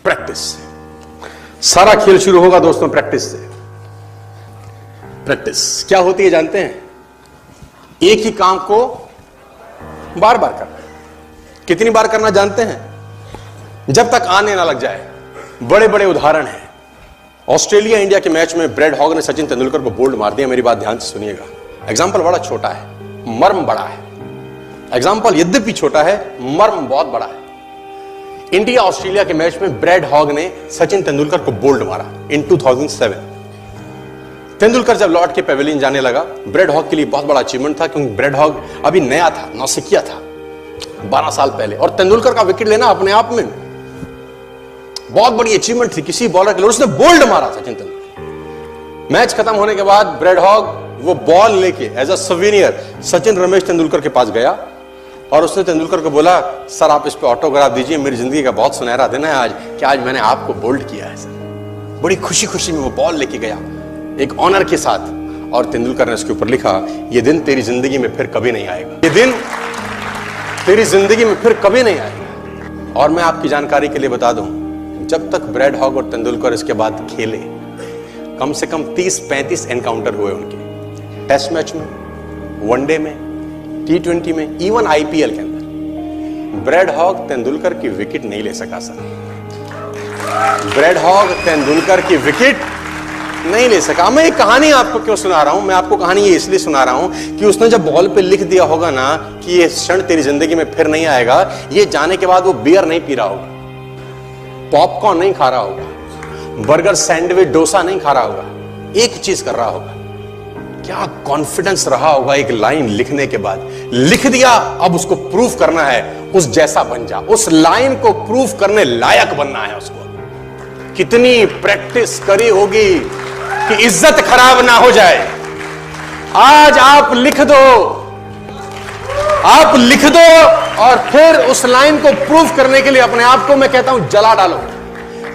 Practice से। सारा खेल शुरू होगा दोस्तों प्रैक्टिस से। प्रैक्टिस क्या होती है जानते हैं? एक ही काम को बार बार करना। कितनी बार करना जानते हैं? जब तक आने ना लग जाए। बड़े बड़े उदाहरण हैं। ऑस्ट्रेलिया इंडिया के मैच में ब्रैड हॉग ने सचिन तेंदुलकर को बोल्ड मार दिया। मेरी बात ध्यान से सुनिएगा। एग्जाम्पल बड़ा छोटा है, मर्म बड़ा है। एग्जाम्पल यद्यपि छोटा है, मर्म बहुत बड़ा है। इंडिया ऑस्ट्रेलिया के मैच में ब्रैड हॉग ने सचिन तेंदुलकर को बोल्ड मारा इन 2007। तेंदुलकर जब लौट के पेविलियन जाने लगा, ब्रैड हॉग के लिए बहुत बड़ा अचीवमेंट था, क्योंकि ब्रैड हॉग अभी नया था, नौसिखिया था 12 साल पहले, और तेंदुलकर का विकेट लेना अपने आप में बहुत बड़ी अचीवमेंट थी किसी बॉलर के लिए। उसने बोल्ड मारा सचिन तेंदुलकर। मैच खत्म होने के बाद ब्रैड हॉग वो बॉल लेके as a souvenir Sachin Ramesh Tendulkar के पास गया और उसने तेंदुलकर को बोला, सर आप इस पे ऑटोग्राफ दीजिए, मेरी जिंदगी का बहुत सुनहरा दिन है आज कि आज मैंने आपको बोल्ड किया है सर। बड़ी खुशी खुशी में वो बॉल लेके गया एक ऑनर के साथ, और तेंदुलकर ने उसके ऊपर लिखा, ये दिन तेरी जिंदगी में फिर कभी नहीं आएगा, ये दिन तेरी जिंदगी में फिर कभी नहीं आएगा। और मैं आपकी जानकारी के लिए बता दूं, जब तक ब्रैड हॉग और तेंदुलकर इसके बाद खेले, कम से कम 30-35 एनकाउंटर हुए उनके, टेस्ट मैच में, वनडे में, T20 में, इवन IPL के अंदर। ब्रैड हॉग तेंदुलकर की विकेट नहीं ले सका सर। ब्रैड हॉग तेंदुलकर की विकेट नहीं ले सका। मैं एक कहानी आपको क्यों सुना रहा हूं? मैं आपको कहानी ये इसलिए सुना रहा हूं कि उसने जब बॉल पे लिख दिया होगा ना कि ये क्षण तेरी जिंदगी में फिर नहीं आएगा, ये जाने के बाद वो बियर नहीं पी रहा होगा, पॉपकॉर्न नहीं खा रहा होगा, बर्गर, सैंडविच, डोसा नहीं खा रहा होगा, एक चीज कर रहा होगा। क्या कॉन्फिडेंस रहा होगा एक लाइन लिखने के बाद। लिख दिया, अब उसको प्रूफ करना है, उस जैसा बन जा। उस लाइन को प्रूफ करने लायक बनना है उसको। कितनी प्रैक्टिस करी होगी कि इज्जत खराब ना हो जाए। आज आप लिख दो, आप लिख दो, और फिर उस लाइन को प्रूफ करने के लिए अपने आप को मैं कहता हूं जला डालो।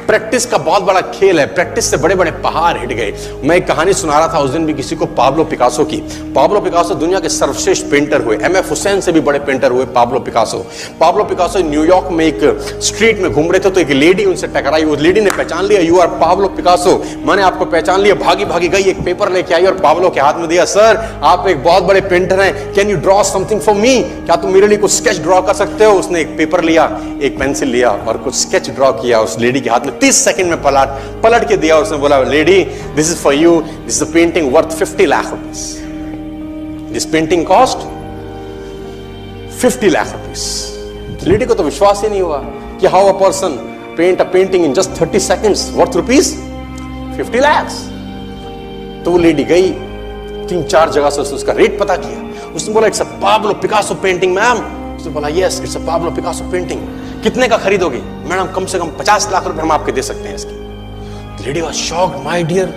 प्रैक्टिस का बहुत बड़ा खेल है। प्रैक्टिस से बड़े बड़े पहाड़ हिट गए। मैं एक कहानी सुना रहा था उस दिन भी किसी को, पाब्लो पिकासो की। पाब्लो पिकासो दुनिया के सर्वश्रेष्ठ पेंटर हुए। MF हुसैन से भी बड़े पेंटर हुए Pablo Picasso. Pablo Picasso New York में एक स्ट्रीट में घूम रहे थे, तो एक लेडी उनसे टकराई। उस लेडी ने पहचान लिया, यू आर पाब्लो पिकासो, मैंने आपको पहचान लिया। भागी भागी गई, एक पेपर लेके आई और पाब्लो के हाथ में दिया। सर आप एक बहुत बड़े पेंटर हैं, can you draw something for me? क्या तुम मेरे लिए कुछ स्केच ड्रॉ कर सकते हो? उसने एक पेपर लिया, एक पेंसिल लिया और कुछ स्केच ड्रॉ किया उस लेडी के हाथ में। 30 सेकंड में पलट के दिया। उसने बोला, lady this is for you, this is a painting worth 50 lakh rupees. This painting cost 50 lakh rupees. Lady को तो विश्वास ही नहीं हुआ कि how a person paint a painting in just 30 seconds worth rupees 50 lakh. तो वो लेडी गई, 3-4 जगह से उसका रेट पता किया। उसने बोला, it's a Pablo Picasso painting ma'am. उसने बोला, yes it's a Pablo Picasso painting. कितने का खरीदोगे? मैडम कम से कम 50 लाख रुपए हम आपके दे सकते हैं इसकी। Lady was shocked, my dear,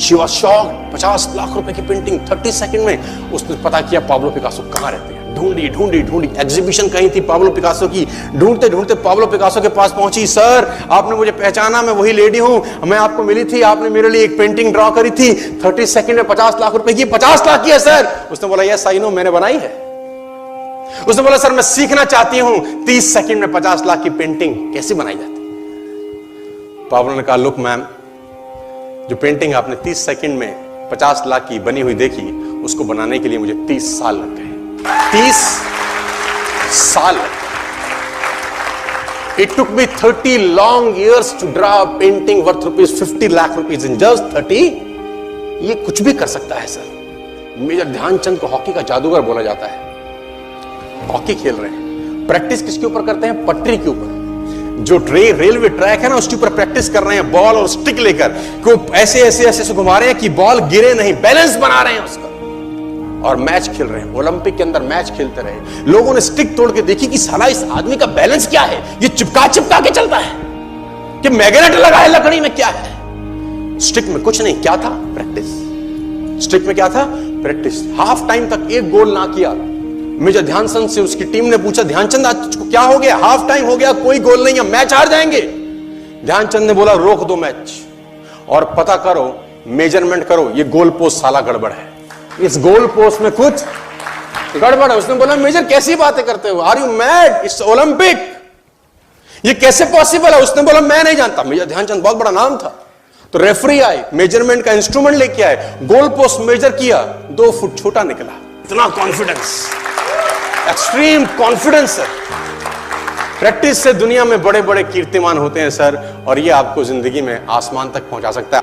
she was shocked. 50 lakh रुपए की पेंटिंग 30 सेकंड में। उसने पता किया पाब्लो पिकासो कहां रहते हैं। ढूंढी ढूंढी ढूंढी, एग्जीबिशन कहीं थी पाब्लो पिकासो की। ढूंढते ढूंढते पाब्लो पिकासो के पास पहुंची। सर आपने मुझे पहचाना, मैं वही लेडी हूं, मैं आपको मिली थी, आपने मेरे लिए एक पेंटिंग ड्रॉ करी थी 30 सेकंड में 50 लाख रुपए की। 50 लाख की है सर? उसने बोला, यस आई नो, मैंने बनाई है। उसने बोला, सर मैं सीखना चाहती हूं 30 सेकंड में 50 लाख की पेंटिंग कैसे बनाई जाती। पाब्लो ने कहा, लुक मैम, जो पेंटिंग आपने 30 सेकंड में 50 लाख की बनी हुई देखी, उसको बनाने के लिए मुझे 30 साल लग गए। 30 साल। It took me 30 long years to draw a painting worth rupees 50 lakh rupees in just 30। ये कुछ भी कर सकता है सर। मेजर ध्यानचंद को हॉकी का जादूगर बोला जाता है। हॉकी खेल रहे हैं, प्रैक्टिस किसके ऊपर करते हैं? पटरी के ऊपर। जो रेलवे ट्रैक है ना, उसके ऊपर प्रैक्टिस कर रहे हैं, बॉल और स्टिक लेकर को ऐसे ऐसे ऐसे से घुमा रहे हैं कि बॉल गिरे नहीं, बैलेंस बना रहे हैं उसका, और मैच खेल रहे हैं। ओलंपिक के अंदर मैच खेलते रहे। लोगों ने स्टिक तोड़ के देखी कि साला इस आदमी का बैलेंस क्या है, ये चिपका चिपका के चलता है कि मैग्नेट लगा है लकड़ी में, क्या है? स्टिक में कुछ नहीं, क्या था? प्रैक्टिस। स्टिक में क्या था? प्रैक्टिस। हाफ टाइम तक एक गोल ना किया। मेजर ध्यानचंद से उसकी टीम ने पूछा, ध्यानचंद आज तुझको क्या हो गया? हाफ टाइम हो गया, कोई गोल नहीं है, मैच हार जाएंगे। ध्यानचंद ने बोला, रोक दो मैच और पता करो, मेजरमेंट करो, ये गोल पोस्ट साला गड़बड़ है, इस गोल पोस्ट में कुछ गड़बड़ है। उसने बोला, मेजर कैसी बातें करते हो? Are you mad? It's Olympic, ये कैसे पॉसिबल है? उसने बोला मैं नहीं जानता। मेजर ध्यानचंद बहुत बड़ा नाम था। तो रेफरी आए, मेजरमेंट का इंस्ट्रूमेंट लेके आए, गोल पोस्ट मेजर किया, 2 फुट छोटा निकला। इतना कॉन्फिडेंस, एक्सट्रीम कॉन्फिडेंस है। प्रैक्टिस से दुनिया में बड़े बड़े कीर्तिमान होते हैं सर, और ये आपको जिंदगी में आसमान तक पहुंचा सकता है।